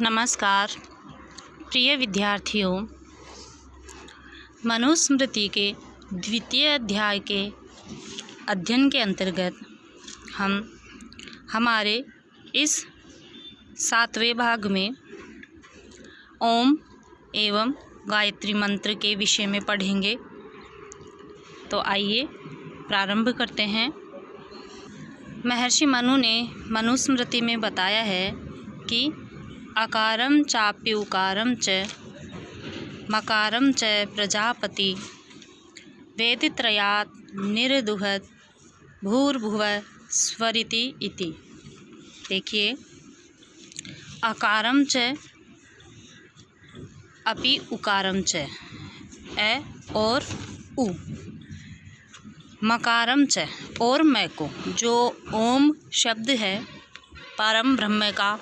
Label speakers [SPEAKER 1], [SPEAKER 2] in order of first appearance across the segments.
[SPEAKER 1] नमस्कार प्रिय विद्यार्थियों, मनुस्मृति के द्वितीय अध्याय के अध्ययन के अंतर्गत हम हमारे इस 7वें भाग में ओम एवं गायत्री मंत्र के विषय में पढ़ेंगे। तो आइए प्रारंभ करते हैं। महर्षि मनु ने मनुस्मृति में बताया है कि अकारं चाप्युकारं च मकारं च प्रजापति वेदत्रयात् निर्दुहत् भूर्भुवः स्वरिति इति। देखिए, अकारं च अपि उकारं च, ए और उ, मकारं च और मैं को, जो ओम शब्द है परम ब्रह्म का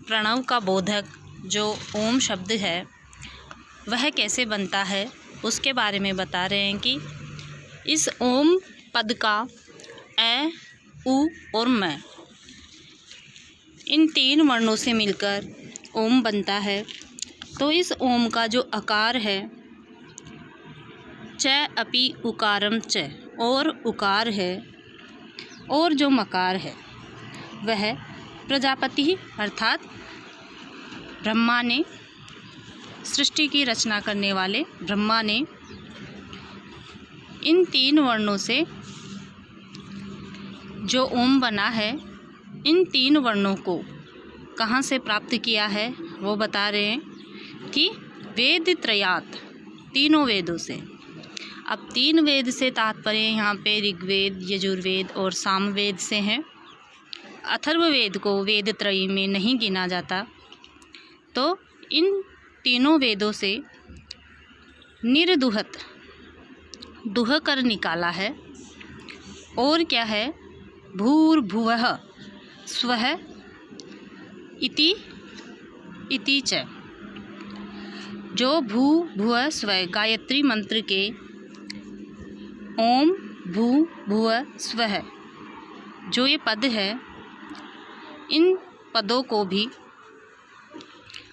[SPEAKER 1] प्रणव का बोधक जो ओम शब्द है, वह कैसे बनता है उसके बारे में बता रहे हैं कि इस ओम पद का ए, उ और मैं, इन 3 वर्णों से मिलकर ओम बनता है। तो इस ओम का जो आकार है च अपि उकारम च, और उकार है, और जो मकार है वह प्रजापति अर्थात ब्रह्मा ने, सृष्टि की रचना करने वाले ब्रह्मा ने इन 3 वर्णों से जो ओम बना है, इन 3 वर्णों को कहाँ से प्राप्त किया है वो बता रहे हैं कि वेद त्रयात्, तीनों वेदों से। अब 3 वेद से तात्पर्य यहाँ पे ऋग्वेद, यजुर्वेद और सामवेद से हैं। अथर्ववेद को वेद त्रयी में नहीं गिना जाता। तो इन तीनों वेदों से निर्दुहत, दुह कर निकाला है। और क्या है? भूर्भुवः स्वः इति च, जो भू भुव स्व गायत्री मंत्र के ओम भू भुव स्वः जो ये पद है, इन पदों को भी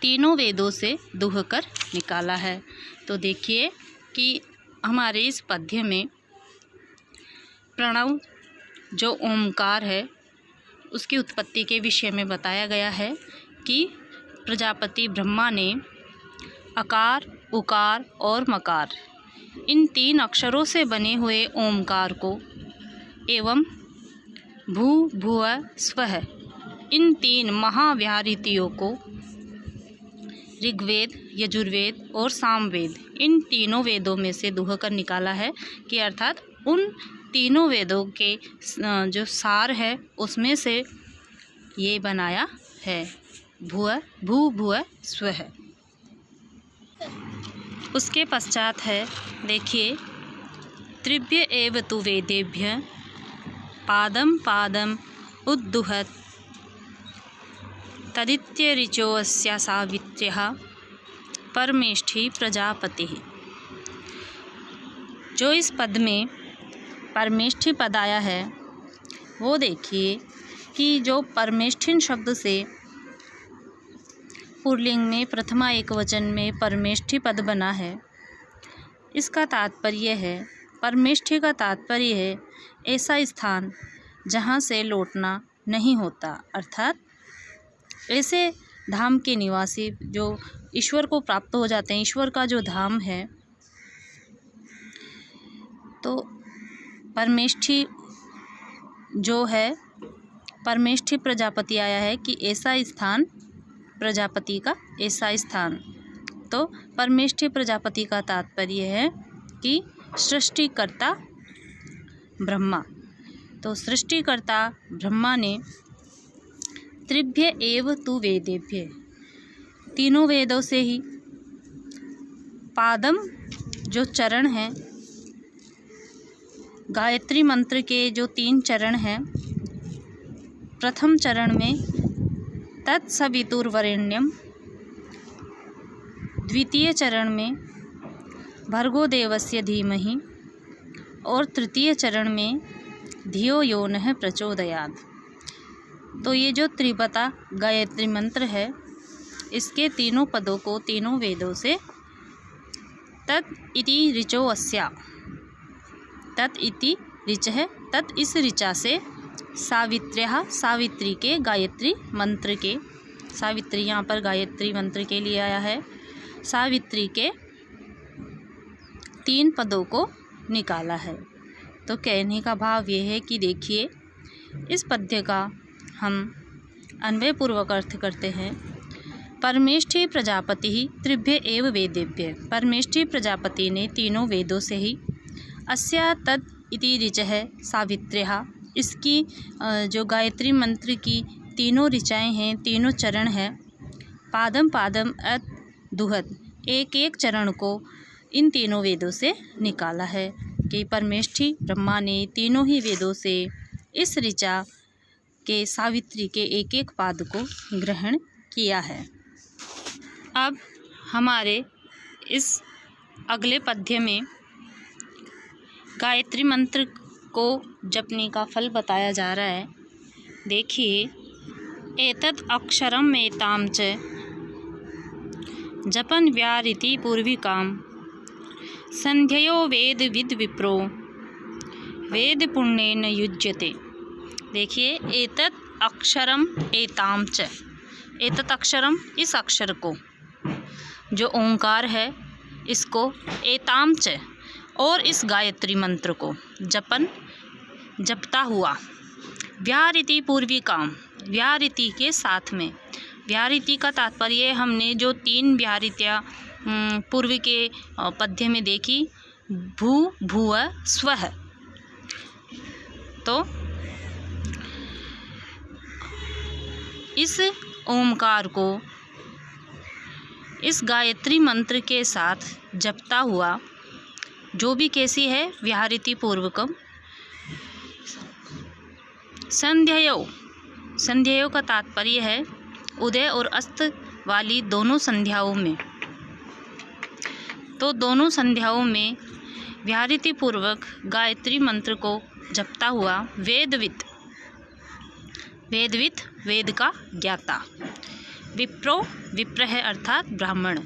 [SPEAKER 1] तीनों वेदों से दुह कर निकाला है। तो देखिए कि हमारे इस पद्य में प्रणव जो ओमकार है उसकी उत्पत्ति के विषय में बताया गया है कि प्रजापति ब्रह्मा ने अकार, उकार और मकार, इन 3 अक्षरों से बने हुए ओमकार को एवं भू भुव स्वः, इन 3 महाव्याहृतियों को ऋग्वेद, यजुर्वेद और सामवेद, इन तीनों वेदों में से दुह कर निकाला है कि अर्थात उन तीनों वेदों के जो सार है उसमें से ये बनाया है भू भुव स्वः। उसके पश्चात है, देखिए, त्रिभ्य एव तु वेदेभ्य पादम पादम उद्दुहत् तदित्यरिचोऽस्य सावित्र्यः परमेष्ठी प्रजापतिः। जो इस पद में परमेष्ठी पद आया है वो देखिए कि जो परमेष्ठिन शब्द से पुल्लिंग में प्रथमा एकवचन में परमेष्ठी पद बना है, इसका तात्पर्य है, परमेष्ठी का तात्पर्य है ऐसा स्थान जहाँ से लौटना नहीं होता, अर्थात ऐसे धाम के निवासी जो ईश्वर को प्राप्त हो जाते हैं, ईश्वर का जो धाम है। तो परमेष्ठी जो है, परमेष्ठी प्रजापति आया है कि ऐसा स्थान, प्रजापति का ऐसा स्थान। तो परमेष्ठी प्रजापति का तात्पर्य है कि सृष्टिकर्ता ब्रह्मा। तो सृष्टिकर्ता ब्रह्मा ने त्रिभ्य एव तु वेदेभ्य, तीनों वेदों से ही, पादम जो चरण हैं, गायत्री मंत्र के जो 3 चरण हैं, प्रथम चरण में तत्सवितुर्वरेण्यम, द्वितीय चरण में भर्गो देवस्य धीमहि, और तृतीय चरण में धियो यो नः प्रचोदयात्। तो ये जो त्रिपदा गायत्री मंत्र है इसके तीनों पदों को तीनों वेदों से तत् इति ऋचो अस्या, तत् इति ऋच है, तत् इस ऋचा से सावित्र्यः सावित्री के गायत्री मंत्र के, सावित्री यहाँ पर गायत्री मंत्र के लिए आया है, सावित्री के 3 पदों को निकाला है। तो कहने का भाव ये है कि देखिए इस पद्य का हम अन्वयपूर्वक अर्थ करते हैं। परमेष्ठी प्रजापति त्रिभ्य एव वेदेभ्य, परमेष्ठी प्रजापति ने तीनों वेदों से ही, अस्या तत् इति ऋच है सावित्र्यः, इसकी जो गायत्री मंत्र की तीनों ऋचाएँ हैं, तीनों चरण हैं, पादम पादम अत दुहत, एक एक चरण को इन तीनों वेदों से निकाला है कि परमेष्ठी ब्रह्मा ने तीनों ही वेदों से इस ऋचा के सावित्री के एक एक पाद को ग्रहण किया है। अब हमारे इस अगले पद्य में गायत्री मंत्र को जपने का फल बताया जा रहा है। देखिए, एतत् अक्षरम एताम च जपन व्यारिति पूर्विकाम संध्ययो वेद विद विप्रो वेद पुण्येन युज्यते। देखिए, एतत् अक्षरम एताम च, एतत् अक्षरम इस अक्षर को, जो ओंकार है इसको, एताम च और इस गायत्री मंत्र को जपन जपता हुआ, व्यारिति पूर्विकाम, व्यारिति के साथ में, व्यारिति का तात्पर्य हमने जो 3 व्यारित्या पूर्व के पद्य में देखी, भू भुव स्वः, तो इस ओमकार को इस गायत्री मंत्र के साथ जपता हुआ, जो भी कैसी है व्याहृति पूर्वकम, संध्ययो, संध्ययो का तात्पर्य है उदय और अस्त वाली दोनों संध्याओं में, तो दोनों संध्याओं में व्याहृति पूर्वक गायत्री मंत्र को जपता हुआ, वेदवित, वेदवित वेद का ज्ञाता, विप्रो विप्र है अर्थात ब्राह्मण,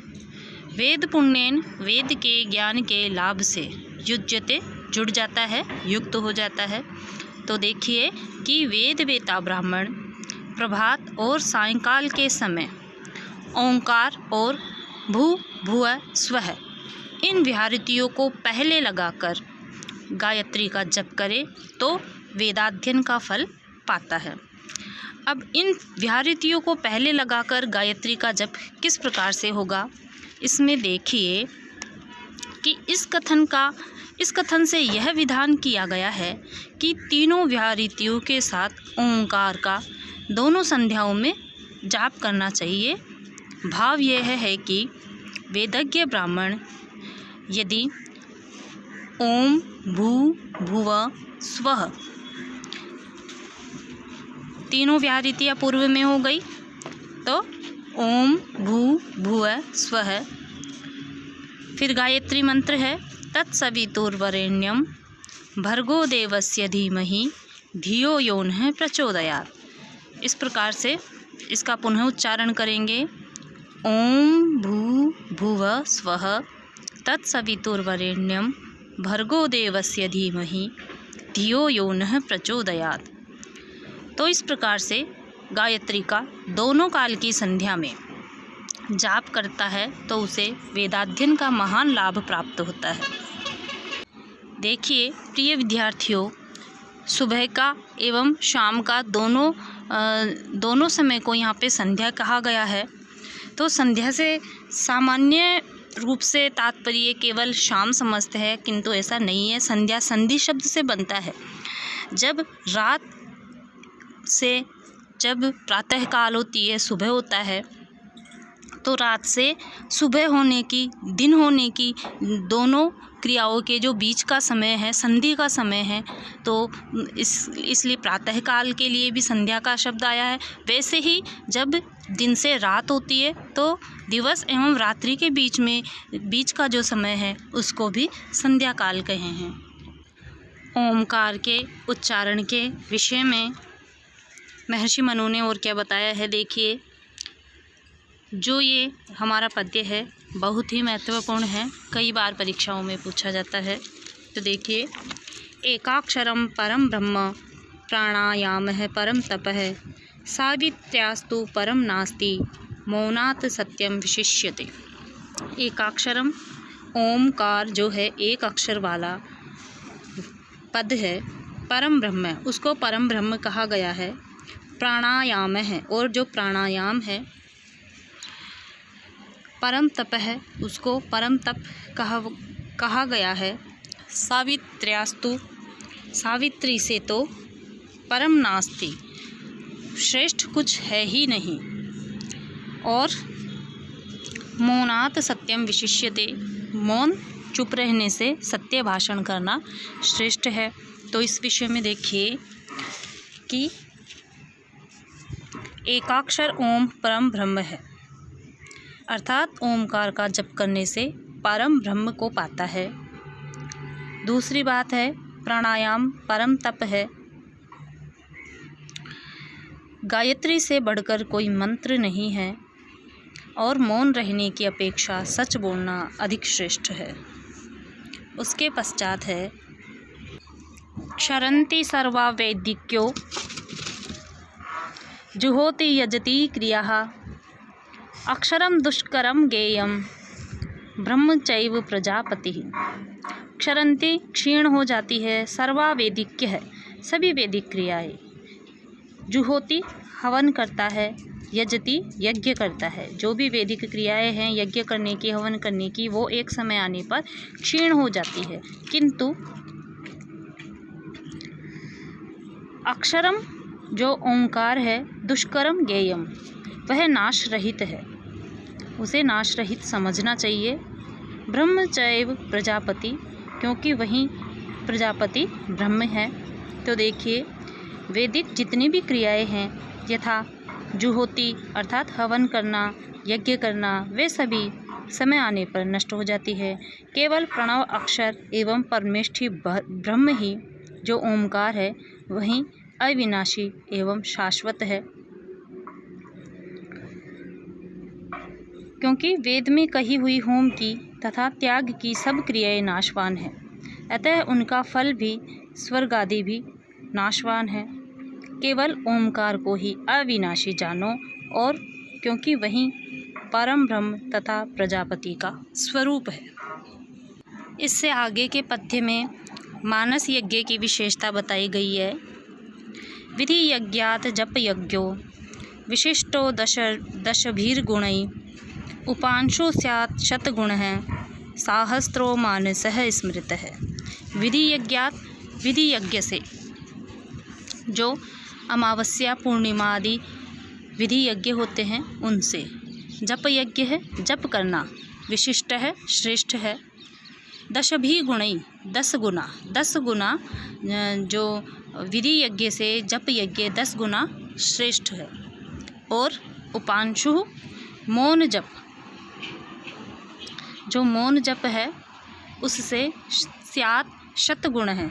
[SPEAKER 1] वेद पुण्येन वेद के ज्ञान के लाभ से युज्यते जुड़ जाता है, युक्त हो जाता है। तो देखिए कि वेद वेता ब्राह्मण प्रभात और सायंकाल के समय ओंकार और भू भुव स्वः इन व्याहृतियों को पहले लगाकर गायत्री का जप करे तो वेदाध्ययन का फल पाता है। अब इन व्याहृतियों को पहले लगाकर गायत्री का जप किस प्रकार से होगा, इसमें देखिए कि इस कथन से यह विधान किया गया है कि तीनों व्याहृतियों के साथ ओंकार का दोनों संध्याओं में जाप करना चाहिए। भाव यह है कि वेदज्ञ ब्राह्मण यदि ओम भू भुव स्वः तीनों व्याहृतियाँ पूर्व में हो गई, तो ओम भू भुव स्वः, फिर गायत्री मंत्र है तत्सवितुर्वरेण्यं भर्गो देवस्य धीमहि धियो यो नः प्रचोदयात्। इस प्रकार से इसका पुनः उच्चारण करेंगे, ओम भू भुव स्वः तत्सवितुर्वरेण्यं भर्गो देवस्य धीमहि धियो यो नः प्रचोदयात्। तो इस प्रकार से गायत्री का दोनों काल की संध्या में जाप करता है तो उसे वेदाध्ययन का महान लाभ प्राप्त होता है। देखिए प्रिय विद्यार्थियों, सुबह का एवं शाम का दोनों समय को यहाँ पे संध्या कहा गया है। तो संध्या से सामान्य रूप से तात्पर्य केवल शाम समझते हैं, किंतु ऐसा नहीं है। संध्या संधि शब्द से बनता है। जब रात से जब प्रातः काल होती है, सुबह होता है, तो रात से सुबह होने की, दिन होने की दोनों क्रियाओं के जो बीच का समय है, संधि का समय है, तो इसलिए प्रातः काल के लिए भी संध्या का शब्द आया है। वैसे ही जब दिन से रात होती है तो दिवस एवं रात्रि के बीच का जो समय है उसको भी संध्या काल कहे हैं। ओमकार के उच्चारण के विषय में महर्षि मनु ने और क्या बताया है, देखिए जो ये हमारा पद्य है बहुत ही महत्वपूर्ण है, कई बार परीक्षाओं में पूछा जाता है। तो देखिए, एकाक्षरम परम ब्रह्म प्राणायामः परम तपः सावित्र्यास्तु परम नास्ति मौनात् सत्यम विशिष्यते। एकाक्षरम ओमकार जो है एक अक्षर वाला पद है, परम ब्रह्म है, उसको परम ब्रह्म कहा गया है। प्राणायाम है, और जो प्राणायाम है परम तप है, उसको परम तप कहा गया है। सावित्र्यास्तु, सावित्री से तो परम नास्ति, श्रेष्ठ कुछ है ही नहीं। और मौनात् सत्यम विशिष्यते, मौन चुप रहने से सत्य भाषण करना श्रेष्ठ है। तो इस विषय में देखिए कि एकाक्षर ओम परम ब्रह्म है, अर्थात ओमकार का जप करने से परम ब्रह्म को पाता है। दूसरी बात है प्राणायाम परम तप है, गायत्री से बढ़कर कोई मंत्र नहीं है, और मौन रहने की अपेक्षा सच बोलना अधिक श्रेष्ठ है। उसके पश्चात है क्षरन्ति सर्वा वैदिक्यो जुहोति यजति क्रियाः अक्षरम दुष्करम गेयम ब्रह्म चैव प्रजापति। क्षरन्ति क्षीण हो जाती है, सर्वा वैदिक्य है, सभी वैदिक क्रियाएं। जुहोति हवन करता है, यजति यज्ञ करता है, जो भी वैदिक क्रियाएं हैं यज्ञ करने की, हवन करने की, वो एक समय आने पर क्षीण हो जाती है। किंतु अक्षरम जो ओंकार है, दुष्करम गेयम, वह नाश रहित है, उसे नाश रहित समझना चाहिए। ब्रह्म चैव प्रजापति, क्योंकि वही प्रजापति ब्रह्म है। तो देखिए, वैदिक जितनी भी क्रियाएं हैं यथा जुहोति अर्थात हवन करना, यज्ञ करना, वे सभी समय आने पर नष्ट हो जाती है। केवल प्रणव अक्षर एवं परमेष्ठी ब्रह्म ही जो ओमकार है वही अविनाशी एवं शाश्वत है, क्योंकि वेद में कही हुई होम की तथा त्याग की सब क्रियाएं नाशवान हैं, अतः उनका फल भी स्वर्ग आदि भी नाशवान है। केवल ओमकार को ही अविनाशी जानो, और क्योंकि वही परम ब्रह्म तथा प्रजापति का स्वरूप है। इससे आगे के पद्य में मानस यज्ञ की विशेषता बताई गई है। विधि यज्ञात जप यज्ञो विशिष्टो दशभिर्गुणै उपांशु स्यात् शतगुणः साहस्रो मानसः स्मृतः। विधि यज्ञात, विधि यज्ञ से, जो अमावस्या पूर्णिमा आदि विधि यज्ञ होते हैं उनसे। जप यज्ञ है, जप करना, विशिष्ट है, श्रेष्ठ है। दशभिर्गुणै, 10 गुना, 10 गुना जो विधि यज्ञ से जप यज्ञ 10 गुना श्रेष्ठ है। और उपांशु मौन जप, जो मौन जप है उससे स्यात् शतगुण है,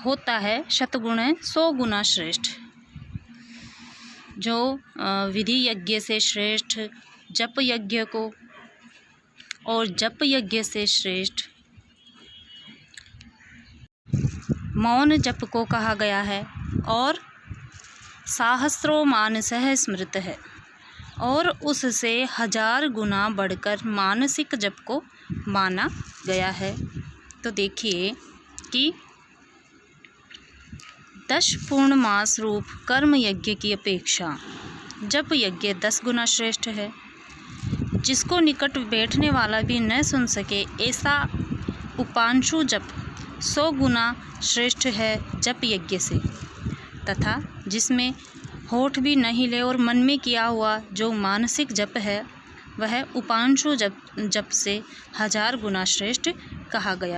[SPEAKER 1] होता है शतगुण है, 100 गुना श्रेष्ठ। जो विधि यज्ञ से श्रेष्ठ जप यज्ञ को, और जप यज्ञ से श्रेष्ठ मौन जप को कहा गया है। और सहस्रो मानसः स्मृत है, और उससे 1000 गुना बढ़कर मानसिक जप को माना गया है। तो देखिए कि 10 पूर्ण मास रूप कर्म यज्ञ की अपेक्षा जप यज्ञ 10 गुना श्रेष्ठ है। जिसको निकट बैठने वाला भी न सुन सके ऐसा उपांशु जप 100 गुना श्रेष्ठ है जप यज्ञ से, तथा जिसमें होठ भी न हिले और मन में किया हुआ जो मानसिक जप है वह उपांशु जप से 1000 गुना श्रेष्ठ कहा गया।